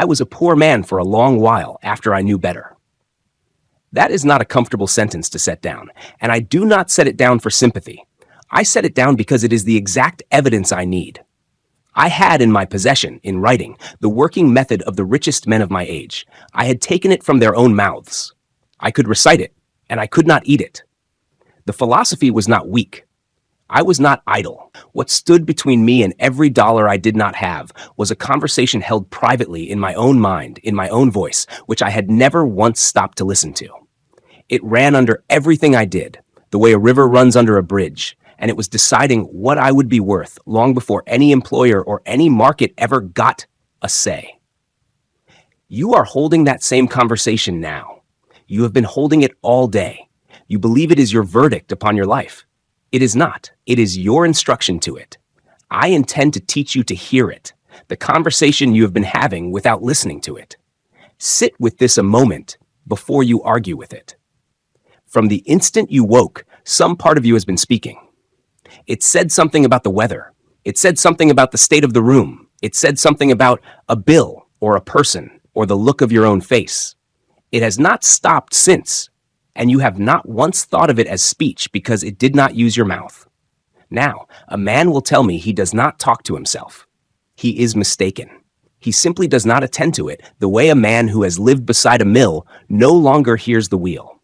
I was a poor man for a long while after I knew better. That is not a comfortable sentence to set down, and I do not set it down for sympathy. I set it down because it is the exact evidence I need. I had in my possession, in writing, the working method of the richest men of my age. I had taken it from their own mouths. I could recite it, and I could not eat it. The philosophy was not weak. I was not idle. What stood between me and every dollar I did not have was a conversation held privately in my own mind, in my own voice, which I had never once stopped to listen to. It ran under everything I did, the way a river runs under a bridge, and it was deciding what I would be worth long before any employer or any market ever got a say. You are holding that same conversation now. You have been holding it all day. You believe it is your verdict upon your life. It is not. It is your instruction to it. I intend to teach you to hear it, the conversation you have been having without listening to it. Sit with this a moment before you argue with it. From the instant you woke, some part of you has been speaking. It said something about the weather. It said something about the state of the room. It said something about a bill or a person or the look of your own face. It has not stopped since, and you have not once thought of it as speech because it did not use your mouth. Now, a man will tell me he does not talk to himself. He is mistaken. He simply does not attend to it the way a man who has lived beside a mill no longer hears the wheel.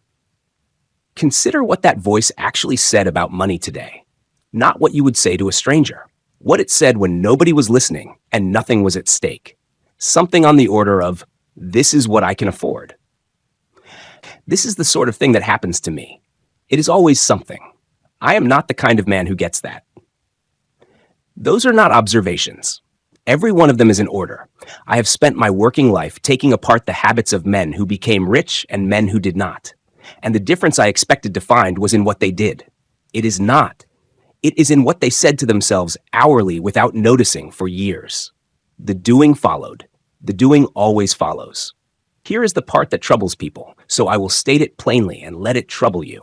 Consider what that voice actually said about money today. Not what you would say to a stranger. What it said when nobody was listening and nothing was at stake. Something on the order of, "This is what I can afford." This is the sort of thing that happens to me. It is always something. I am not the kind of man who gets that. Those are not observations. Every one of them is in order. I have spent my working life taking apart the habits of men who became rich and men who did not. And the difference I expected to find was in what they did. It is not. It is in what they said to themselves hourly without noticing for years. The doing followed. The doing always follows. Here is the part that troubles people, so I will state it plainly and let it trouble you.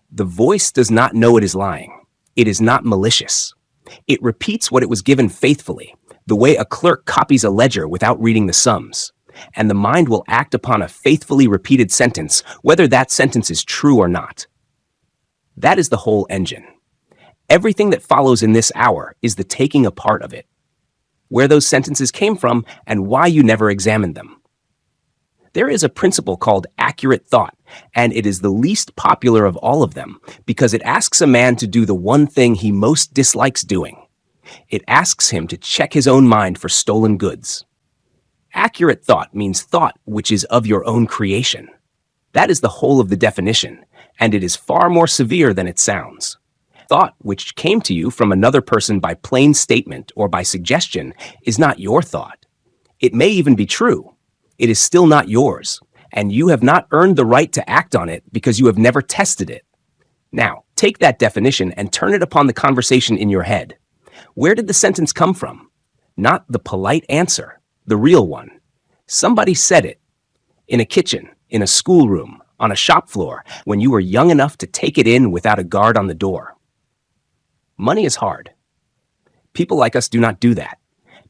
The voice does not know it is lying. It is not malicious. It repeats what it was given faithfully, the way a clerk copies a ledger without reading the sums. And the mind will act upon a faithfully repeated sentence, whether that sentence is true or not. That is the whole engine. Everything that follows in this hour is the taking apart of it. Where those sentences came from and why you never examined them. There is a principle called accurate thought, and it is the least popular of all of them because it asks a man to do the one thing he most dislikes doing. It asks him to check his own mind for stolen goods. Accurate thought means thought which is of your own creation. That is the whole of the definition, and it is far more severe than it sounds. Thought which came to you from another person by plain statement or by suggestion is not your thought. It may even be true. It is still not yours, and you have not earned the right to act on it because you have never tested it. Now, take that definition and turn it upon the conversation in your head. Where did the sentence come from? Not the polite answer, the real one. Somebody said it. In a kitchen, in a schoolroom, on a shop floor, when you were young enough to take it in without a guard on the door. Money is hard. People like us do not do that.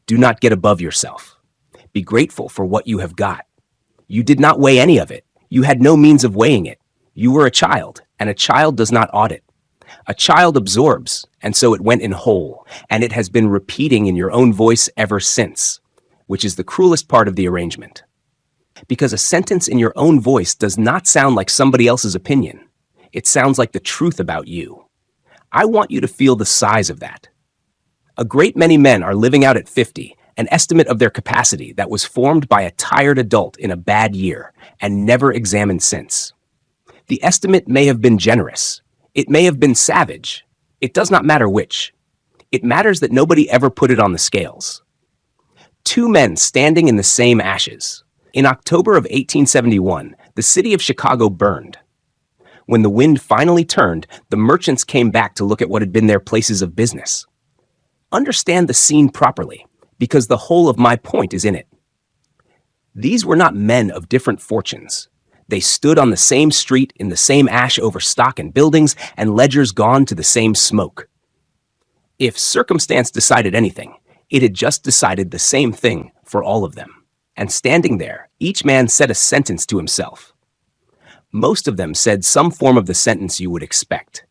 Do not get above yourself. Be grateful for what you have got. You did not weigh any of it. You had no means of weighing it. You were a child, and a child does not audit. A child absorbs, and so it went in whole, and it has been repeating in your own voice ever since, which is the cruelest part of the arrangement. Because a sentence in your own voice does not sound like somebody else's opinion. It sounds like the truth about you. I want you to feel the size of that. A great many men are living out at 50, an estimate of their capacity that was formed by a tired adult in a bad year and never examined since. The estimate may have been generous. It may have been savage. It does not matter which. It matters that nobody ever put it on the scales. Two men standing in the same ashes. In October of 1871, the city of Chicago burned. When the wind finally turned, the merchants came back to look at what had been their places of business. Understand the scene properly, because the whole of my point is in it. These were not men of different fortunes. They stood on the same street in the same ash over stock and buildings and ledgers gone to the same smoke. If circumstance decided anything, it had just decided the same thing for all of them. and standing there, each man said a sentence to himself. Most of them said some form of the sentence you would expect.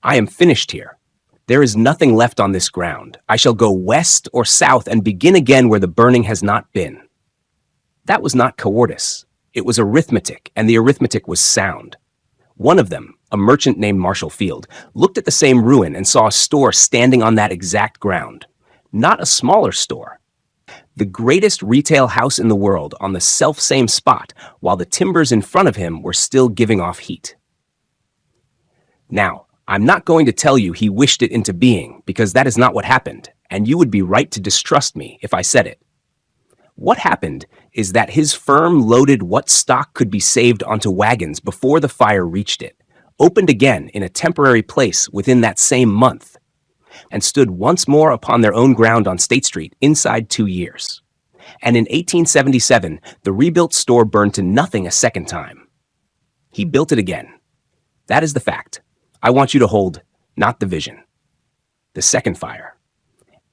I am finished here. There is nothing left on this ground. I shall go west or south and begin again where the burning has not been. That was not cowardice. It was arithmetic, and the arithmetic was sound. One of them, a merchant named Marshall Field, looked at the same ruin and saw a store standing on that exact ground. Not a smaller store. The greatest retail house in the world on the self-same spot, while the timbers in front of him were still giving off heat. Now, I'm not going to tell you he wished it into being, because that is not what happened, and you would be right to distrust me if I said it. What happened is that his firm loaded what stock could be saved onto wagons before the fire reached it, opened again in a temporary place within that same month, and stood once more upon their own ground on State Street inside 2 years. And in 1877, the rebuilt store burned to nothing a second time. He built it again. That is the fact. I want you to hold, not the vision. The second fire.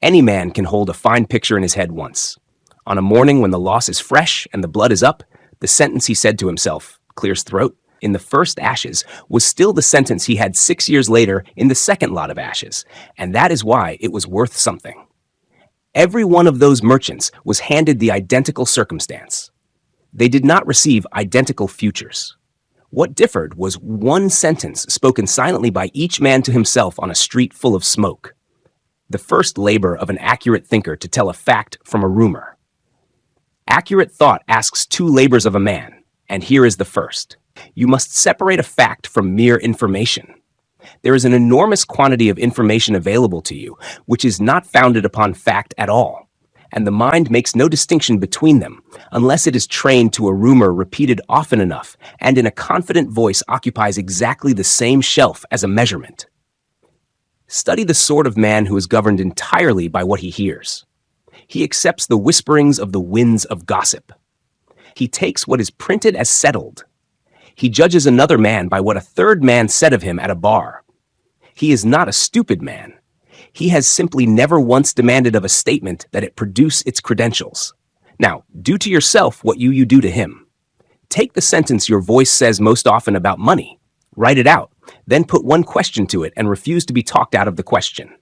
Any man can hold a fine picture in his head once. On a morning when the loss is fresh and the blood is up, the sentence he said to himself, clear his throat, in the first ashes, was still the sentence he had 6 years later in the second lot of ashes, and that is why it was worth something. Every one of those merchants was handed the identical circumstance. They did not receive identical futures. What differed was one sentence spoken silently by each man to himself on a street full of smoke. The first labor of an accurate thinker to tell a fact from a rumor. Accurate thought asks 2 labors of a man, and here is the first. You must separate a fact from mere information. There is an enormous quantity of information available to you, which is not founded upon fact at all, and the mind makes no distinction between them unless it is trained to a rumor repeated often enough and in a confident voice occupies exactly the same shelf as a measurement. Study the sort of man who is governed entirely by what he hears. He accepts the whisperings of the winds of gossip. He takes what is printed as settled. He judges another man by what a third man said of him at a bar. He is not a stupid man. He has simply never once demanded of a statement that it produce its credentials. Now, do to yourself what you do to him. Take the sentence your voice says most often about money. Write it out, then put one question to it and refuse to be talked out of the question.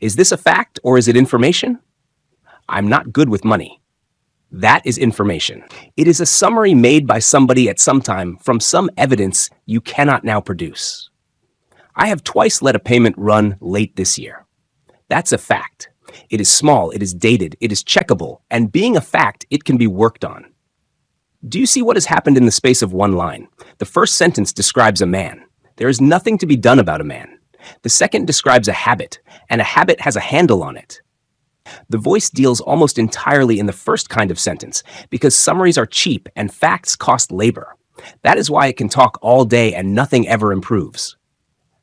Is this a fact or is it information? I'm not good with money. That is information. It is a summary made by somebody at some time from some evidence you cannot now produce. I have twice let a payment run late this year. That's a fact. It is small, it is dated, it is checkable, and being a fact, it can be worked on. Do you see what has happened in the space of one line? The first sentence describes a man. There is nothing to be done about a man. The second describes a habit, and a habit has a handle on it. The voice deals almost entirely in the first kind of sentence because summaries are cheap and facts cost labor. That is why it can talk all day and nothing ever improves.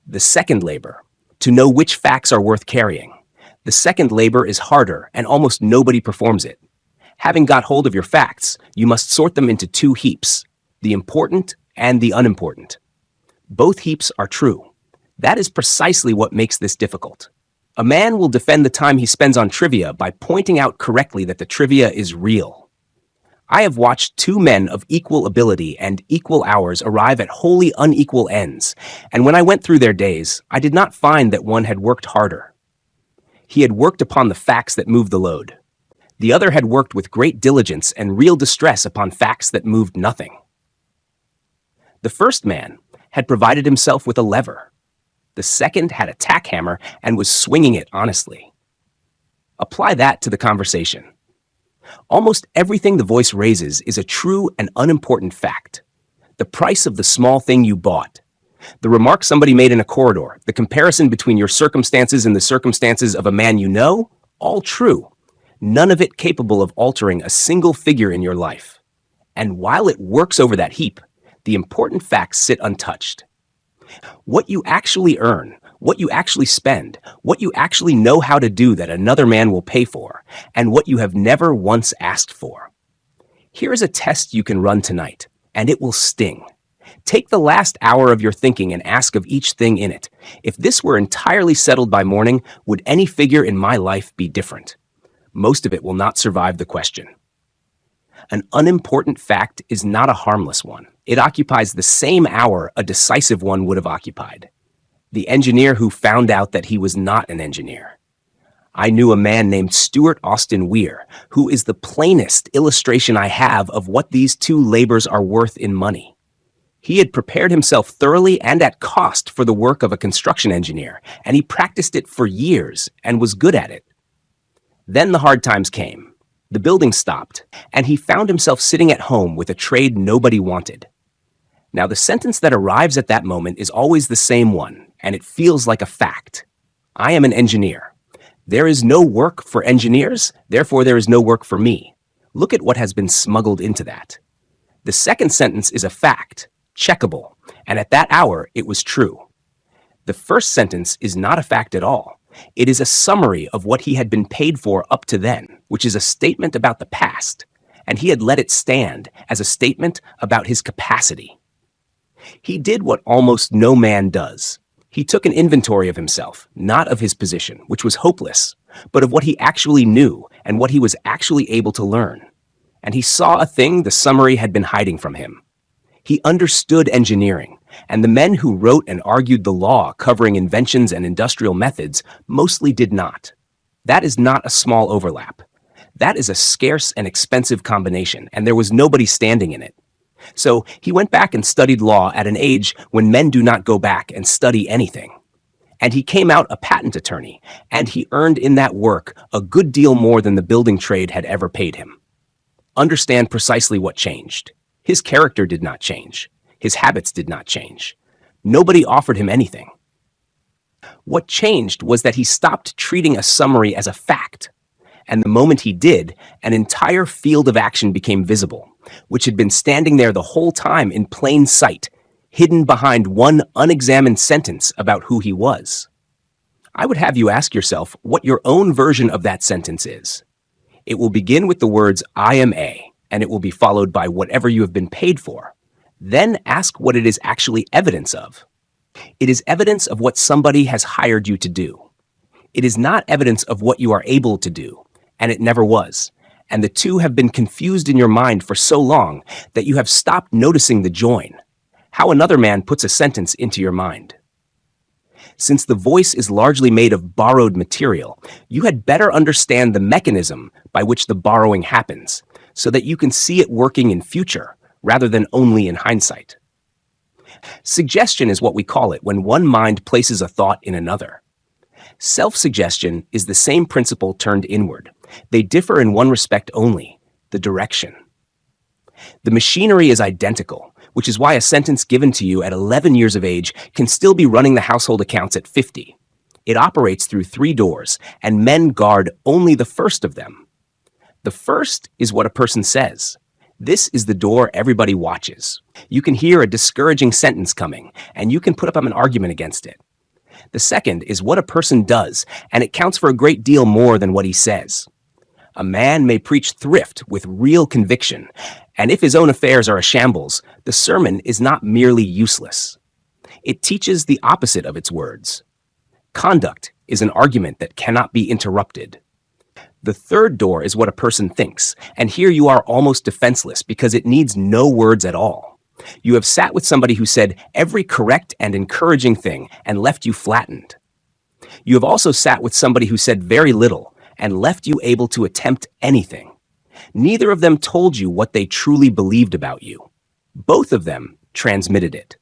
The second labor, to know which facts are worth carrying. The second labor is harder and almost nobody performs it. Having got hold of your facts, you must sort them into 2 heaps, the important and the unimportant. Both heaps are true. That is precisely what makes this difficult. A man will defend the time he spends on trivia by pointing out correctly that the trivia is real. I have watched 2 men of equal ability and equal hours arrive at wholly unequal ends, and when I went through their days, I did not find that one had worked harder. He had worked upon the facts that moved the load. The other had worked with great diligence and real distress upon facts that moved nothing. The first man had provided himself with a lever. The second had a tack hammer and was swinging it honestly. Apply that to the conversation. Almost everything the voice raises is a true and unimportant fact. The price of the small thing you bought, the remark somebody made in a corridor, the comparison between your circumstances and the circumstances of a man you know, all true. None of it capable of altering a single figure in your life. And while it works over that heap, the important facts sit untouched. What you actually earn, what you actually spend, what you actually know how to do that another man will pay for, and what you have never once asked for. Here is a test you can run tonight, and it will sting. Take the last hour of your thinking and ask of each thing in it, if this were entirely settled by morning, would any figure in my life be different? Most of it will not survive the question. An unimportant fact is not a harmless one. It occupies the same hour a decisive one would have occupied. The engineer who found out that he was not an engineer. I knew a man named Stuart Austin Weir, who is the plainest illustration I have of what these two labors are worth in money. He had prepared himself thoroughly and at cost for the work of a construction engineer, and he practiced it for years and was good at it. Then the hard times came. The building stopped, and he found himself sitting at home with a trade nobody wanted. Now, the sentence that arrives at that moment is always the same one, and it feels like a fact. I am an engineer. There is no work for engineers, therefore there is no work for me. Look at what has been smuggled into that. The second sentence is a fact, checkable, and at that hour it was true. The first sentence is not a fact at all. It is a summary of what he had been paid for up to then, which is a statement about the past, and he had let it stand as a statement about his capacity. He did what almost no man does. He took an inventory of himself, not of his position, which was hopeless, but of what he actually knew and what he was actually able to learn. And he saw a thing the summary had been hiding from him. He understood engineering, and the men who wrote and argued the law covering inventions and industrial methods mostly did not. That is not a small overlap. That is a scarce and expensive combination, and there was nobody standing in it. So he went back and studied law at an age when men do not go back and study anything. And he came out a patent attorney, and he earned in that work a good deal more than the building trade had ever paid him. Understand precisely what changed. His character did not change. His habits did not change. Nobody offered him anything. What changed was that he stopped treating a summary as a fact. And the moment he did, an entire field of action became visible, which had been standing there the whole time in plain sight, hidden behind one unexamined sentence about who he was. I would have you ask yourself what your own version of that sentence is. It will begin with the words, I am A, and it will be followed by whatever you have been paid for. Then ask what it is actually evidence of. It is evidence of what somebody has hired you to do. It is not evidence of what you are able to do, and it never was. And the two have been confused in your mind for so long that you have stopped noticing the join, how another man puts a sentence into your mind. Since the voice is largely made of borrowed material, you had better understand the mechanism by which the borrowing happens, so that you can see it working in future rather than only in hindsight. Suggestion is what we call it when one mind places a thought in another. Self-suggestion is the same principle turned inward. They differ in one respect only, the direction. The machinery is identical, which is why a sentence given to you at 11 years of age can still be running the household accounts at 50. It operates through 3 doors, and men guard only the first of them. The first is what a person says. This is the door everybody watches. You can hear a discouraging sentence coming, and you can put up an argument against it. The second is what a person does, and it counts for a great deal more than what he says. A man may preach thrift with real conviction, and if his own affairs are a shambles, the sermon is not merely useless. It teaches the opposite of its words. Conduct is an argument that cannot be interrupted. The third door is what a person thinks, and here you are almost defenseless because it needs no words at all. You have sat with somebody who said every correct and encouraging thing and left you flattened. You have also sat with somebody who said very little and left you able to attempt anything. Neither of them told you what they truly believed about you. Both of them transmitted it.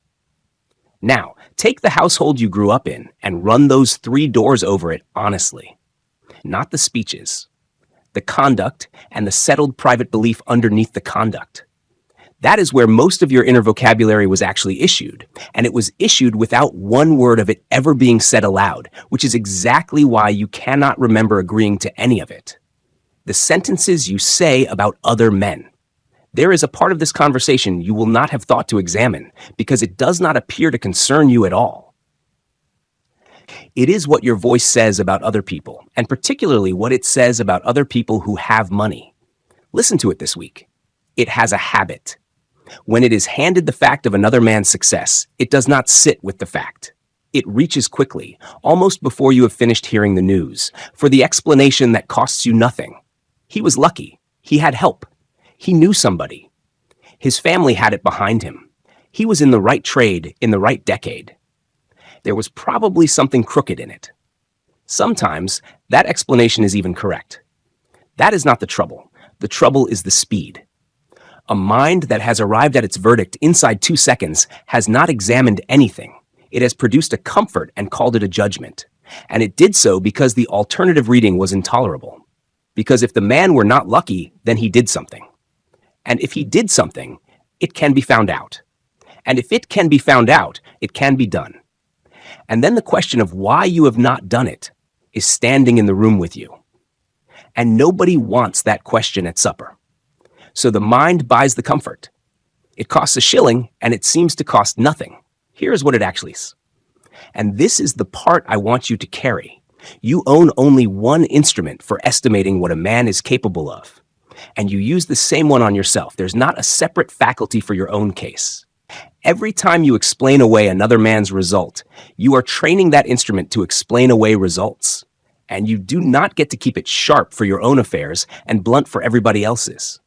Now, take the household you grew up in and run those 3 doors over it honestly. Not the speeches, the conduct, and the settled private belief underneath the conduct. That is where most of your inner vocabulary was actually issued, and it was issued without one word of it ever being said aloud, which is exactly why you cannot remember agreeing to any of it. The sentences you say about other men. There is a part of this conversation you will not have thought to examine because it does not appear to concern you at all. It is what your voice says about other people, and particularly what it says about other people who have money. Listen to it this week. It has a habit. When it is handed the fact of another man's success, it does not sit with the fact. It reaches quickly, almost before you have finished hearing the news, for the explanation that costs you nothing. He was lucky. He had help. He knew somebody. His family had it behind him. He was in the right trade in the right decade. There was probably something crooked in it. Sometimes that explanation is even correct. That is not the trouble. The trouble is the speed. A mind that has arrived at its verdict inside 2 seconds has not examined anything. It has produced a comfort and called it a judgment. And it did so because the alternative reading was intolerable. Because if the man were not lucky, then he did something. And if he did something, it can be found out. And if it can be found out, it can be done. And then the question of why you have not done it is standing in the room with you. And nobody wants that question at supper. So the mind buys the comfort. It costs a shilling, and it seems to cost nothing. Here's what it actually is. And this is the part I want you to carry. You own only one instrument for estimating what a man is capable of. And you use the same one on yourself. There's not a separate faculty for your own case. Every time you explain away another man's result, you are training that instrument to explain away results. And you do not get to keep it sharp for your own affairs and blunt for everybody else's.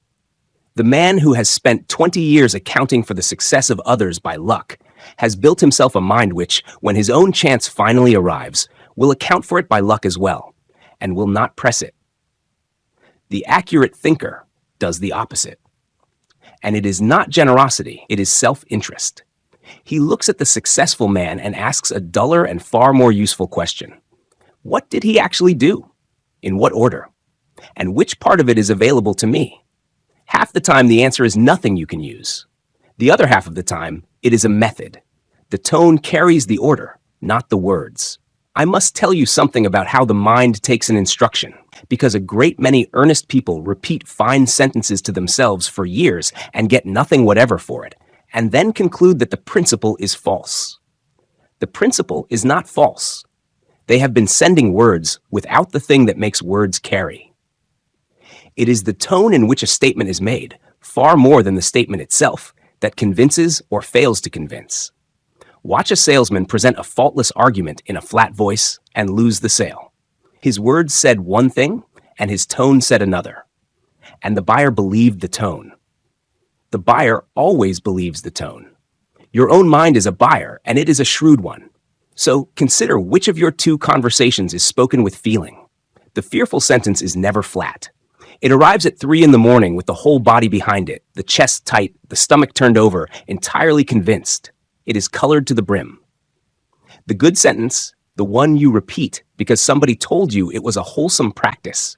The man who has spent 20 years accounting for the success of others by luck has built himself a mind which, when his own chance finally arrives, will account for it by luck as well, and will not press it. The accurate thinker does the opposite. And it is not generosity, it is self-interest. He looks at the successful man and asks a duller and far more useful question. What did he actually do? In what order? And which part of it is available to me? Half the time, the answer is nothing you can use. The other half of the time, it is a method. The tone carries the order, not the words. I must tell you something about how the mind takes an instruction, because a great many earnest people repeat fine sentences to themselves for years and get nothing whatever for it, and then conclude that the principle is false. The principle is not false. They have been sending words without the thing that makes words carry. It is the tone in which a statement is made, far more than the statement itself, that convinces or fails to convince. Watch a salesman present a faultless argument in a flat voice and lose the sale. His words said one thing, and his tone said another. And the buyer believed the tone. The buyer always believes the tone. Your own mind is a buyer, and it is a shrewd one. So consider which of your two conversations is spoken with feeling. The fearful sentence is never flat. It arrives at 3 a.m. with the whole body behind it, the chest tight, the stomach turned over, entirely convinced. It is colored to the brim. The good sentence, the one you repeat because somebody told you it was a wholesome practice,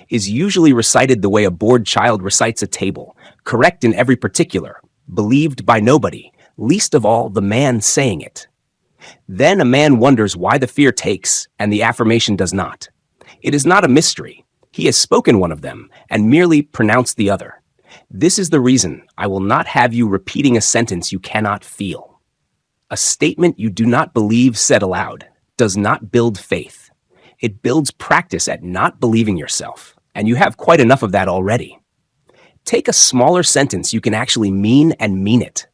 is usually recited the way a bored child recites a table, correct in every particular, believed by nobody, least of all the man saying it. Then a man wonders why the fear takes and the affirmation does not. It is not a mystery. He has spoken one of them and merely pronounced the other. This is the reason I will not have you repeating a sentence you cannot feel. A statement you do not believe said aloud does not build faith. It builds practice at not believing yourself, and you have quite enough of that already. Take a smaller sentence you can actually mean and mean it.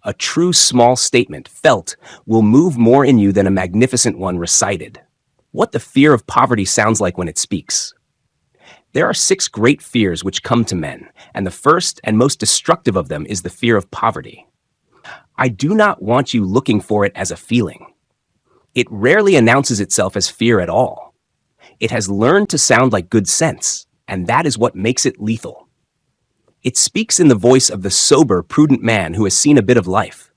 A true small statement, felt, will move more in you than a magnificent one recited. What the fear of poverty sounds like when it speaks. There are 6 great fears which come to men, and the first and most destructive of them is the fear of poverty. I do not want you looking for it as a feeling. It rarely announces itself as fear at all. It has learned to sound like good sense, and that is what makes it lethal. It speaks in the voice of the sober, prudent man who has seen a bit of life.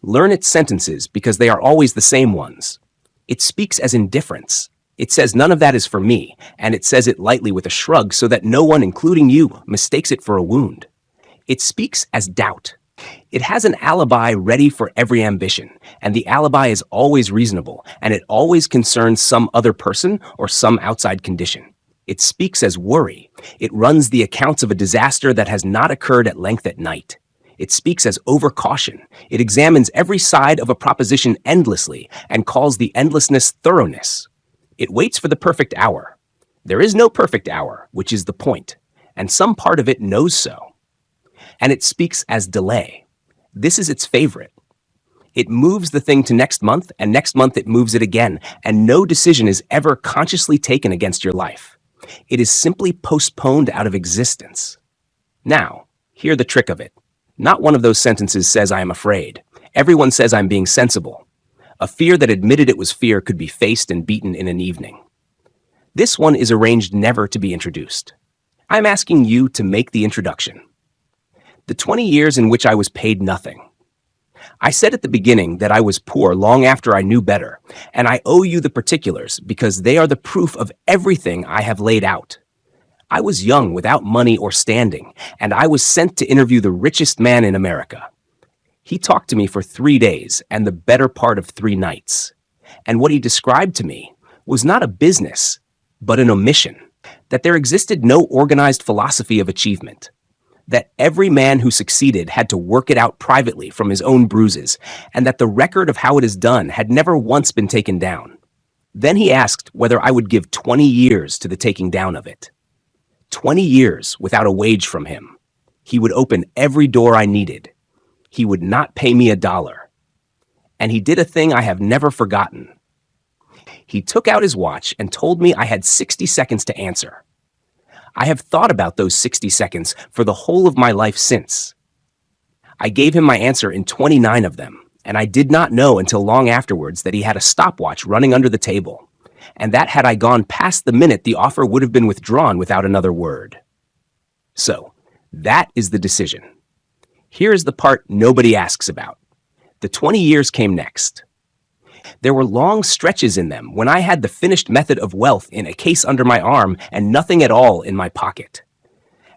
Learn its sentences because they are always the same ones. It speaks as indifference. It says none of that is for me, and it says it lightly with a shrug so that no one, including you, mistakes it for a wound. It speaks as doubt. It has an alibi ready for every ambition, and the alibi is always reasonable, and it always concerns some other person or some outside condition. It speaks as worry. It runs the accounts of a disaster that has not occurred at length at night. It speaks as overcaution. It examines every side of a proposition endlessly and calls the endlessness thoroughness. It waits for the perfect hour. There is no perfect hour, which is the point, and some part of it knows so. And it speaks as delay. This is its favorite. It moves the thing to next month, and next month it moves it again, and no decision is ever consciously taken against your life. It is simply postponed out of existence. Now, hear the trick of it. Not one of those sentences says I am afraid. Everyone says I'm being sensible. A fear that admitted it was fear could be faced and beaten in an evening. This one is arranged never to be introduced. I'm asking you to make the introduction. The 20 years in which I was paid nothing. I said at the beginning that I was poor long after I knew better, and I owe you the particulars because they are the proof of everything I have laid out. I was young without money or standing, and I was sent to interview the richest man in America. He talked to me for 3 days and the better part of 3 nights. And what he described to me was not a business, but an omission. That there existed no organized philosophy of achievement. That every man who succeeded had to work it out privately from his own bruises, and that the record of how it is done had never once been taken down. Then he asked whether I would give 20 years to the taking down of it. 20 years without a wage from him. He would open every door I needed. He would not pay me $1. And he did a thing I have never forgotten. He took out his watch and told me I had 60 seconds to answer. I have thought about those 60 seconds for the whole of my life since. I gave him my answer in 29 of them, and I did not know until long afterwards that he had a stopwatch running under the table, and that had I gone past the minute, the offer would have been withdrawn without another word. So, that is the decision. Here is the part nobody asks about. The 20 years came next. There were long stretches in them when I had the finished method of wealth in a case under my arm and nothing at all in my pocket.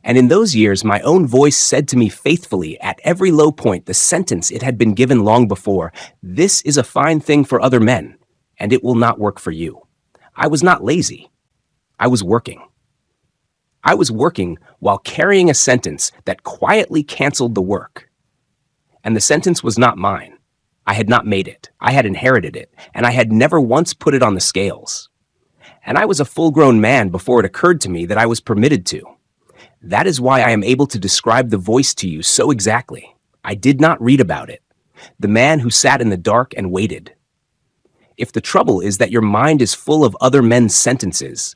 And in those years, my own voice said to me faithfully at every low point the sentence it had been given long before, "This is a fine thing for other men, and it will not work for you." I was not lazy. I was working. I was working while carrying a sentence that quietly canceled the work. And the sentence was not mine. I had not made it. I had inherited it, and I had never once put it on the scales. And I was a full-grown man before it occurred to me that I was permitted to. That is why I am able to describe the voice to you so exactly. I did not read about it. The man who sat in the dark and waited. If the trouble is that your mind is full of other men's sentences,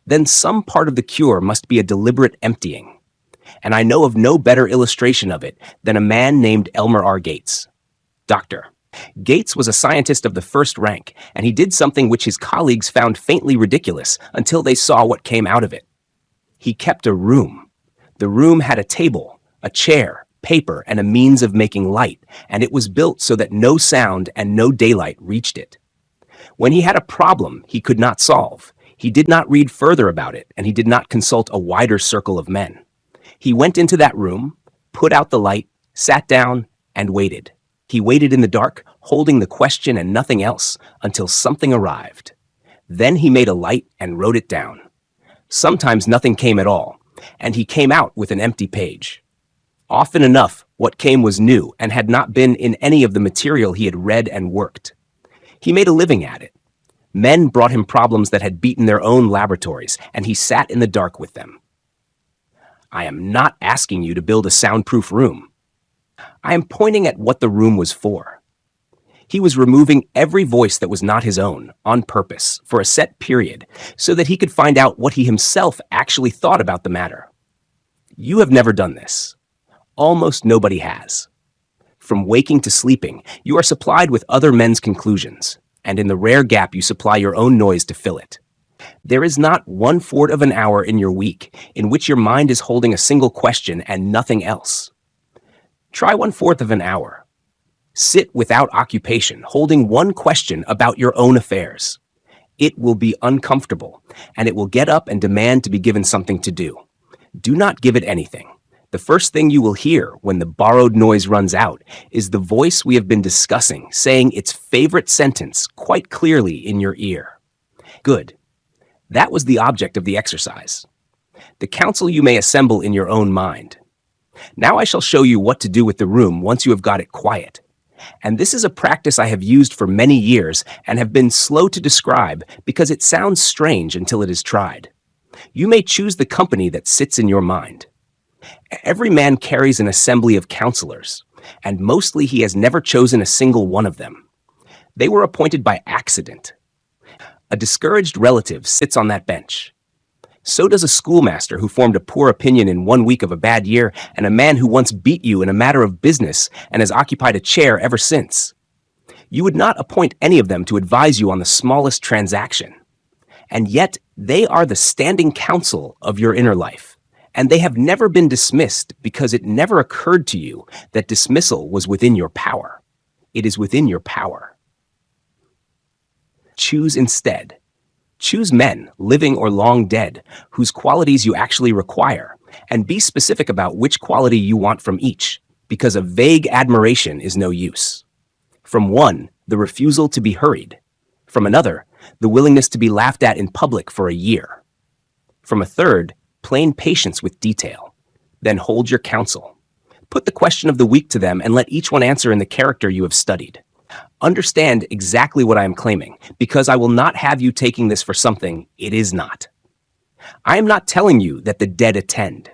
then some part of the cure must be a deliberate emptying. And I know of no better illustration of it than a man named Elmer R. Gates. Doctor. Gates was a scientist of the first rank, and he did something which his colleagues found faintly ridiculous until they saw what came out of it. He kept a room. The room had a table, a chair, paper, and a means of making light, and it was built so that no sound and no daylight reached it. When he had a problem he could not solve, he did not read further about it, and he did not consult a wider circle of men. He went into that room, put out the light, sat down, and waited. He waited in the dark, holding the question and nothing else, until something arrived. Then he made a light and wrote it down. Sometimes nothing came at all, and he came out with an empty page. Often enough, what came was new and had not been in any of the material he had read and worked. He made a living at it. Men brought him problems that had beaten their own laboratories, and he sat in the dark with them. I am not asking you to build a soundproof room. I am pointing at what the room was for. He was removing every voice that was not his own, on purpose, for a set period, so that he could find out what he himself actually thought about the matter. You have never done this. Almost nobody has. From waking to sleeping, you are supplied with other men's conclusions, and in the rare gap you supply your own noise to fill it. There is not 1/4 of an hour in your week in which your mind is holding a single question and nothing else. Try 1/4 of an hour. Sit without occupation, holding one question about your own affairs. It will be uncomfortable, and it will get up and demand to be given something to do. Do not give it anything. The first thing you will hear when the borrowed noise runs out is the voice we have been discussing saying its favorite sentence quite clearly in your ear. Good. That was the object of the exercise. The counsel you may assemble in your own mind. Now I shall show you what to do with the room once you have got it quiet. And this is a practice I have used for many years and have been slow to describe because it sounds strange until it is tried. You may choose the company that sits in your mind. Every man carries an assembly of counselors, and mostly he has never chosen a single one of them. They were appointed by accident. A discouraged relative sits on that bench. So does a schoolmaster who formed a poor opinion in 1 week of a bad year, and a man who once beat you in a matter of business and has occupied a chair ever since. You would not appoint any of them to advise you on the smallest transaction. And yet, they are the standing counsel of your inner life. And they have never been dismissed because it never occurred to you that dismissal was within your power. It is within your power. Choose instead. Choose men, living or long dead, whose qualities you actually require, and be specific about which quality you want from each, because a vague admiration is no use. From one, the refusal to be hurried. From another, the willingness to be laughed at in public for a year. From a third, plain patience with detail. Then hold your counsel. Put the question of the week to them and let each one answer in the character you have studied. Understand exactly what I am claiming, because I will not have you taking this for something it is not. I am not telling you that the dead attend.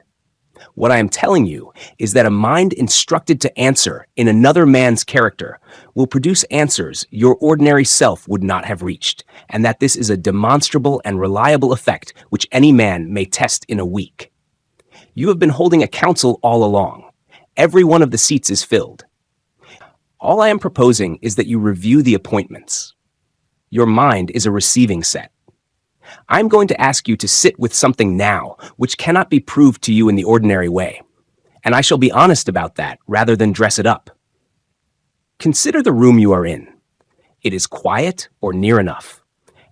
What I am telling you is that a mind instructed to answer in another man's character will produce answers your ordinary self would not have reached, and that this is a demonstrable and reliable effect which any man may test in a week. You have been holding a council all along. Every one of the seats is filled. All I am proposing is that you review the appointments. Your mind is a receiving set. I'm going to ask you to sit with something now which cannot be proved to you in the ordinary way, and I shall be honest about that rather than dress it up. Consider the room you are in. It is quiet or near enough,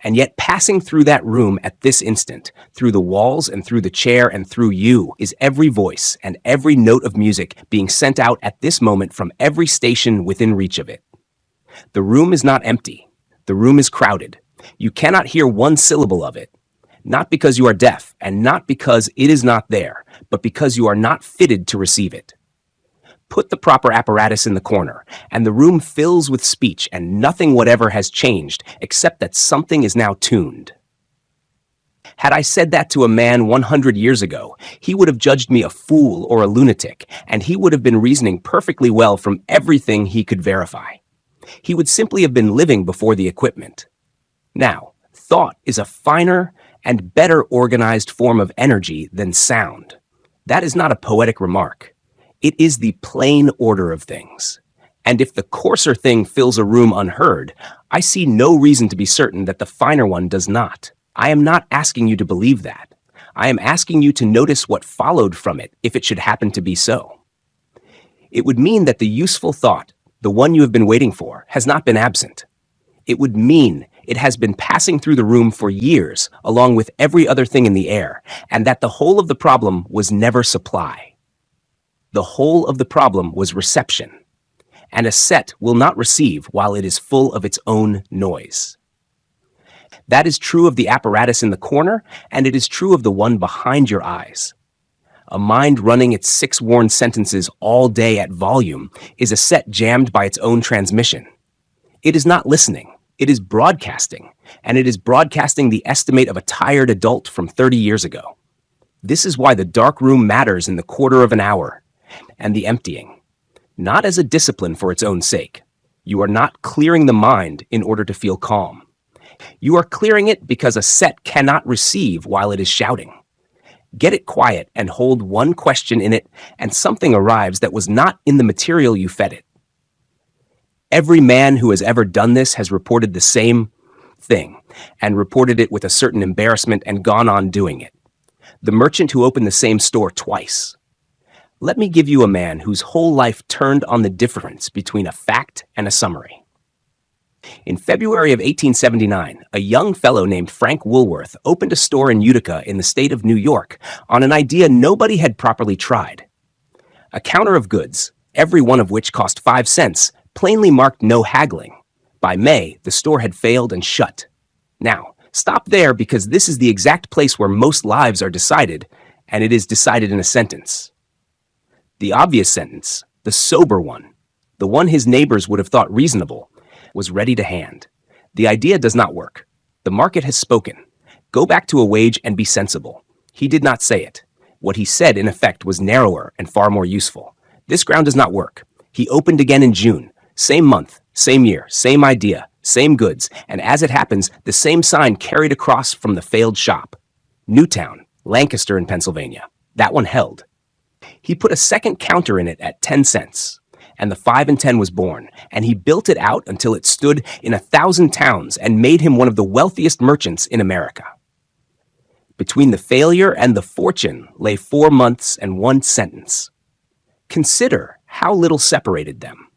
and yet passing through that room at this instant, through the walls and through the chair and through you, is every voice and every note of music being sent out at this moment from every station within reach of it. The room is not empty. The room is crowded. You cannot hear one syllable of it, not because you are deaf and not because it is not there, but because you are not fitted to receive it. Put the proper apparatus in the corner, and the room fills with speech, and nothing whatever has changed except that something is now tuned. Had I said that to a man 100 years ago, he would have judged me a fool or a lunatic, and he would have been reasoning perfectly well from everything he could verify. He would simply have been living before the equipment. Now, thought is a finer and better organized form of energy than sound. That is not a poetic remark. It is the plain order of things. And if the coarser thing fills a room unheard, I see no reason to be certain that the finer one does not. I am not asking you to believe that. I am asking you to notice what followed from it if it should happen to be so. It would mean that the useful thought, the one you have been waiting for, has not been absent. It would mean it has been passing through the room for years, along with every other thing in the air, and that the whole of the problem was never supply. The whole of the problem was reception, and a set will not receive while it is full of its own noise. That is true of the apparatus in the corner, and it is true of the one behind your eyes. A mind running its 6 worn sentences all day at volume is a set jammed by its own transmission. It is not listening. It is broadcasting, and it is broadcasting the estimate of a tired adult from 30 years ago. This is why the dark room matters in the quarter of an hour, and the emptying. Not as a discipline for its own sake. You are not clearing the mind in order to feel calm. You are clearing it because a set cannot receive while it is shouting. Get it quiet and hold one question in it, and something arrives that was not in the material you fed it. Every man who has ever done this has reported the same thing, and reported it with a certain embarrassment and gone on doing it. The merchant who opened the same store twice. Let me give you a man whose whole life turned on the difference between a fact and a summary. In February of 1879, a young fellow named Frank Woolworth opened a store in Utica in the state of New York on an idea nobody had properly tried. A counter of goods, every one of which cost 5 cents, plainly marked no haggling. By May, the store had failed and shut. Now, stop there because this is the exact place where most lives are decided, and it is decided in a sentence. The obvious sentence, the sober one, the one his neighbors would have thought reasonable, was ready to hand. The idea does not work. The market has spoken. Go back to a wage and be sensible. He did not say it. What he said, in effect, was narrower and far more useful. This ground does not work. He opened again in June. Same month, same year, same idea, same goods, and as it happens, the same sign carried across from the failed shop. Newtown, Lancaster in Pennsylvania. That one held. He put a second counter in it at 10 cents, and the 5 and 10 was born, and he built it out until it stood in 1,000 towns and made him one of the wealthiest merchants in America. Between the failure and the fortune lay 4 months and 1 sentence. Consider how little separated them.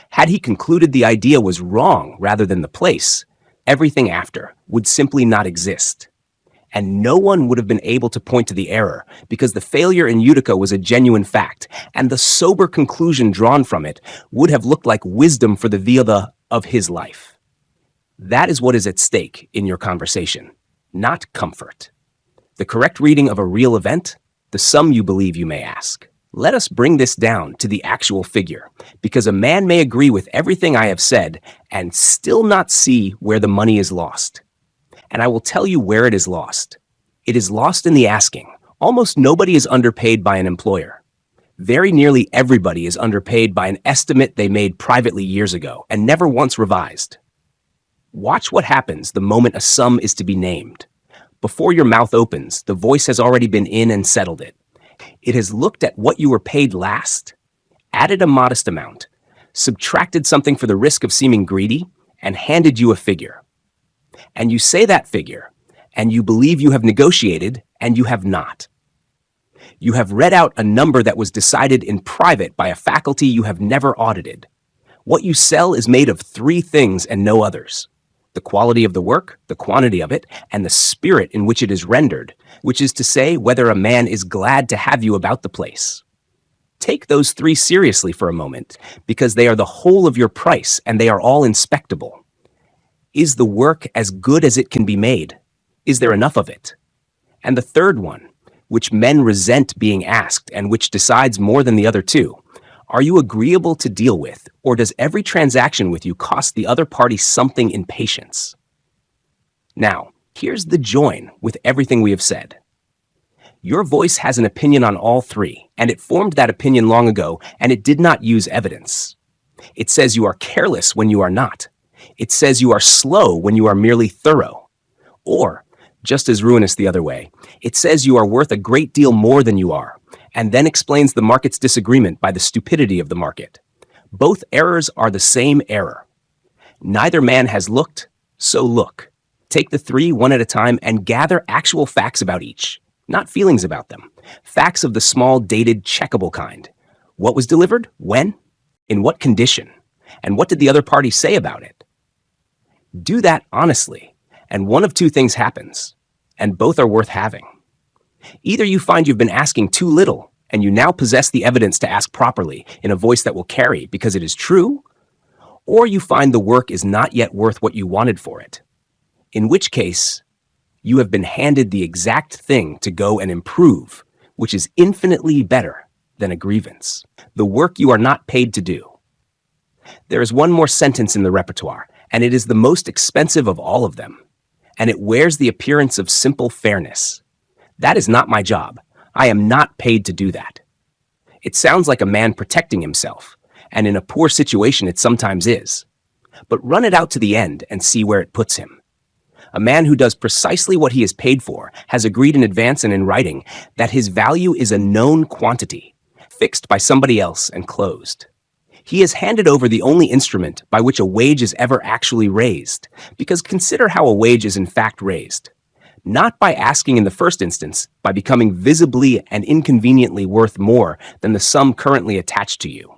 Had he concluded the idea was wrong rather than the place, everything after would simply not exist. And no one would have been able to point to the error because the failure in Utica was a genuine fact, and the sober conclusion drawn from it would have looked like wisdom for the via of his life. That is what is at stake in your conversation, not comfort. The correct reading of a real event, the sum you believe you may ask. Let us bring this down to the actual figure, because a man may agree with everything I have said and still not see where the money is lost. And I will tell you where it is lost. It is lost in the asking. Almost nobody is underpaid by an employer. Very nearly everybody is underpaid by an estimate they made privately years ago and never once revised. Watch what happens the moment a sum is to be named. Before your mouth opens, the voice has already been in and settled it. It has looked at what you were paid last, added a modest amount, subtracted something for the risk of seeming greedy, and handed you a figure. And you say that figure, and you believe you have negotiated, and you have not. You have read out a number that was decided in private by a faculty you have never audited. What you sell is made of 3 things and no others: the quality of the work, the quantity of it, and the spirit in which it is rendered, which is to say whether a man is glad to have you about the place. Take those 3 seriously for a moment, because they are the whole of your price and they are all inspectable. Is the work as good as it can be made? Is there enough of it? And the third one, which men resent being asked and which decides more than the other 2, are you agreeable to deal with, or does every transaction with you cost the other party something in patience? Now, here's the join with everything we have said. Your voice has an opinion on all 3, and it formed that opinion long ago, and it did not use evidence. It says you are careless when you are not. It says you are slow when you are merely thorough. Or, just as ruinous the other way, it says you are worth a great deal more than you are, and then explains the market's disagreement by the stupidity of the market. Both errors are the same error. Neither man has looked, so look. Take the 3 one at a time and gather actual facts about each, not feelings about them. Facts of the small, dated, checkable kind. What was delivered? When? In what condition? And what did the other party say about it? Do that honestly, and one of 2 things happens, and both are worth having. Either you find you've been asking too little, and you now possess the evidence to ask properly in a voice that will carry because it is true, or you find the work is not yet worth what you wanted for it, in which case you have been handed the exact thing to go and improve, which is infinitely better than a grievance. The work you are not paid to do. There is one more sentence in the repertoire, and it is the most expensive of all of them, and it wears the appearance of simple fairness. That is not my job. I am not paid to do that. It sounds like a man protecting himself, and in a poor situation it sometimes is. But run it out to the end and see where it puts him. A man who does precisely what he is paid for has agreed in advance and in writing that his value is a known quantity, fixed by somebody else and closed. He has handed over the only instrument by which a wage is ever actually raised, because consider how a wage is in fact raised. Not by asking in the first instance, by becoming visibly and inconveniently worth more than the sum currently attached to you.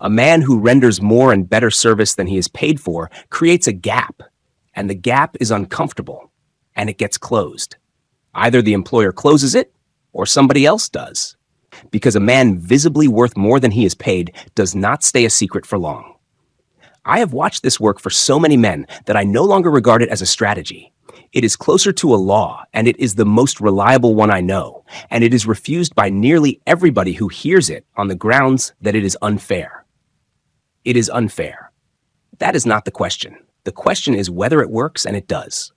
A man who renders more and better service than he is paid for creates a gap, and the gap is uncomfortable, and it gets closed. Either the employer closes it, or somebody else does, because a man visibly worth more than he is paid does not stay a secret for long. I have watched this work for so many men that I no longer regard it as a strategy. It is closer to a law, and it is the most reliable one I know, and it is refused by nearly everybody who hears it on the grounds that it is unfair. It is unfair. That is not the question. The question is whether it works, and it does.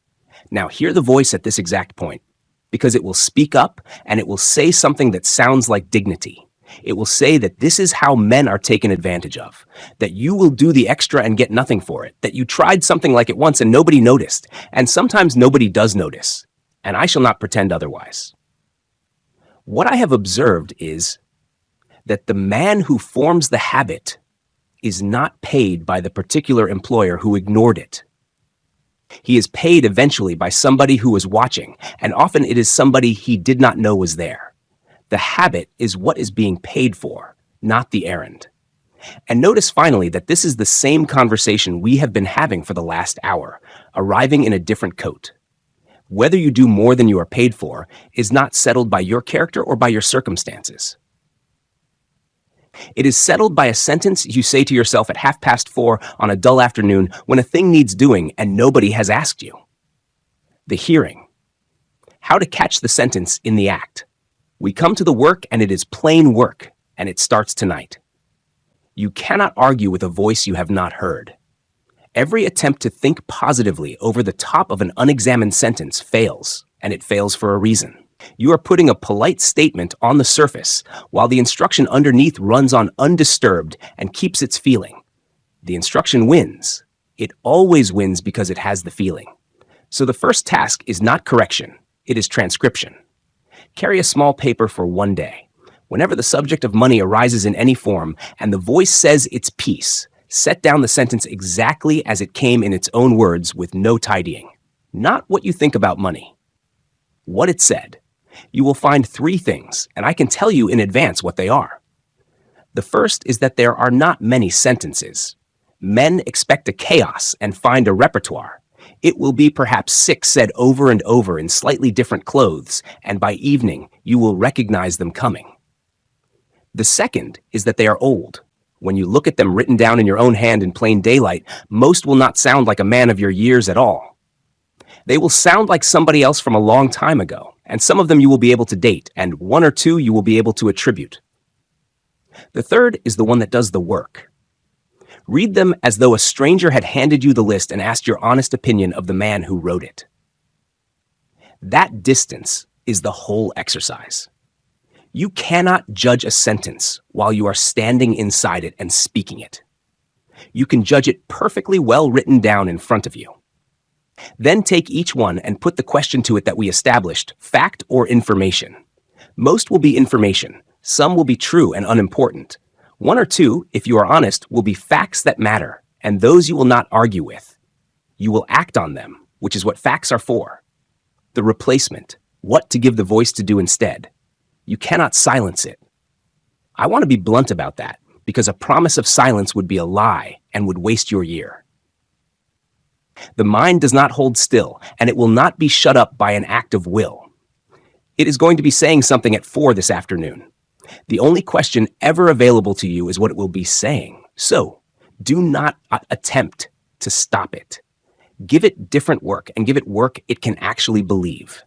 Now hear the voice at this exact point, because it will speak up, and it will say something that sounds like dignity. It will say that this is how men are taken advantage of, that you will do the extra and get nothing for it, that you tried something like it once and nobody noticed, and sometimes nobody does notice. and I shall not pretend otherwise. What I have observed is that the man who forms the habit is not paid by the particular employer who ignored it. He is paid eventually by somebody who was watching, and often it is somebody he did not know was there. The habit is what is being paid for, not the errand. And notice finally that this is the same conversation we have been having for the last hour, arriving in a different coat. Whether you do more than you are paid for is not settled by your character or by your circumstances. It is settled by a sentence you say to yourself at 4:30 on a dull afternoon when a thing needs doing and nobody has asked you. The hearing. How to catch the sentence in the act. We come to the work and it is plain work, and it starts tonight. You cannot argue with a voice you have not heard. Every attempt to think positively over the top of an unexamined sentence fails, and it fails for a reason. You are putting a polite statement on the surface while the instruction underneath runs on undisturbed and keeps its feeling. The instruction wins. It always wins because it has the feeling. So the first task is not correction, it is transcription. Carry a small paper for one day. Whenever the subject of money arises in any form and the voice says its piece, set down the sentence exactly as it came in its own words with no tidying. Not what you think about money. What it said. You will find 3 things, and I can tell you in advance what they are. The first is that there are not many sentences. Men expect a chaos and find a repertoire. It will be perhaps 6 said over and over in slightly different clothes, and by evening you will recognize them coming. The second is that they are old. When you look at them written down in your own hand in plain daylight, most will not sound like a man of your years at all. They will sound like somebody else from a long time ago, and some of them you will be able to date, and 1 or 2 you will be able to attribute. The third is the one that does the work. Read them as though a stranger had handed you the list and asked your honest opinion of the man who wrote it. That distance is the whole exercise. You cannot judge a sentence while you are standing inside it and speaking it. You can judge it perfectly well written down in front of you. Then take each one and put the question to it that we established, fact or information. Most will be information. Some will be true and unimportant. 1 or 2, if you are honest, will be facts that matter, and those you will not argue with. You will act on them, which is what facts are for. The replacement, what to give the voice to do instead. You cannot silence it. I want to be blunt about that, because a promise of silence would be a lie and would waste your year. The mind does not hold still, and it will not be shut up by an act of will. It is going to be saying something at 4 this afternoon. The only question ever available to you is what it will be saying. So, do not attempt to stop it. Give it different work, and give it work it can actually believe.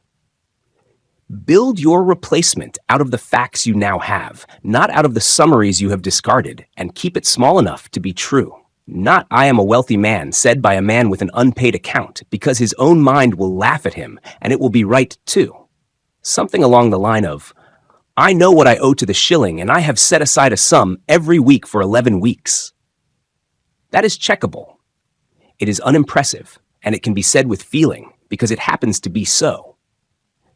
Build your replacement out of the facts you now have, not out of the summaries you have discarded, and keep it small enough to be true. Not "I am a wealthy man," said by a man with an unpaid account, because his own mind will laugh at him, and it will be right too. Something along the line of, "I know what I owe to the shilling, and I have set aside a sum every week for 11 weeks. That is checkable. It is unimpressive, and it can be said with feeling, because it happens to be so.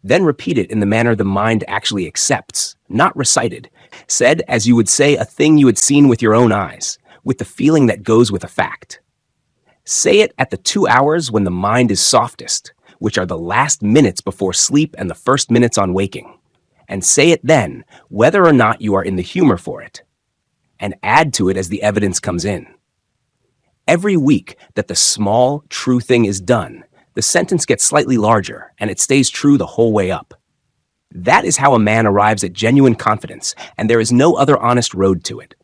Then repeat it in the manner the mind actually accepts, not recited, said as you would say a thing you had seen with your own eyes, with the feeling that goes with a fact. Say it at the 2 hours when the mind is softest, which are the last minutes before sleep and the first minutes on waking. And say it then, whether or not you are in the humor for it. And add to it as the evidence comes in. Every week that the small, true thing is done, the sentence gets slightly larger, and it stays true the whole way up. That is how a man arrives at genuine confidence, and there is no other honest road to it.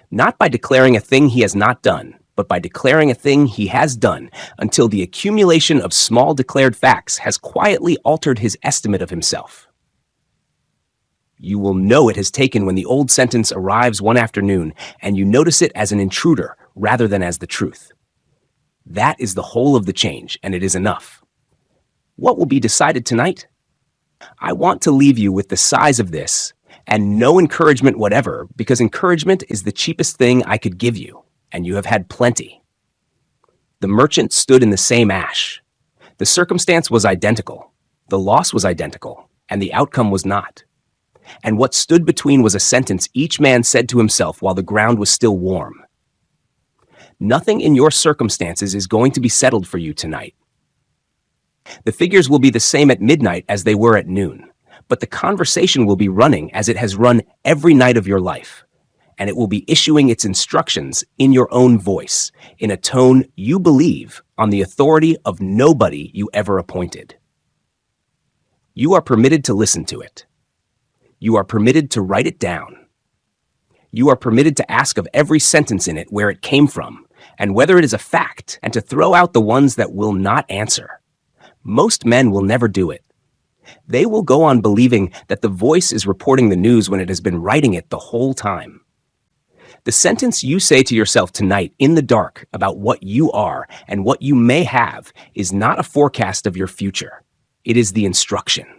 Not by declaring a thing he has not done, but by declaring a thing he has done, until the accumulation of small declared facts has quietly altered his estimate of himself. You will know it has taken when the old sentence arrives one afternoon, and you notice it as an intruder rather than as the truth. That is the whole of the change, and it is enough. What will be decided tonight? I want to leave you with the size of this, and no encouragement whatever, because encouragement is the cheapest thing I could give you, and you have had plenty. The merchant stood in the same ash. The circumstance was identical. The loss was identical, and the outcome was not. And what stood between was a sentence each man said to himself while the ground was still warm. Nothing in your circumstances is going to be settled for you tonight. The figures will be the same at midnight as they were at noon, but the conversation will be running as it has run every night of your life, and it will be issuing its instructions in your own voice, in a tone you believe, on the authority of nobody you ever appointed. You are permitted to listen to it. You are permitted to write it down. You are permitted to ask of every sentence in it where it came from, and whether it is a fact, and to throw out the ones that will not answer. Most men will never do it. They will go on believing that the voice is reporting the news when it has been writing it the whole time. The sentence you say to yourself tonight in the dark about what you are and what you may have is not a forecast of your future. It is the instruction.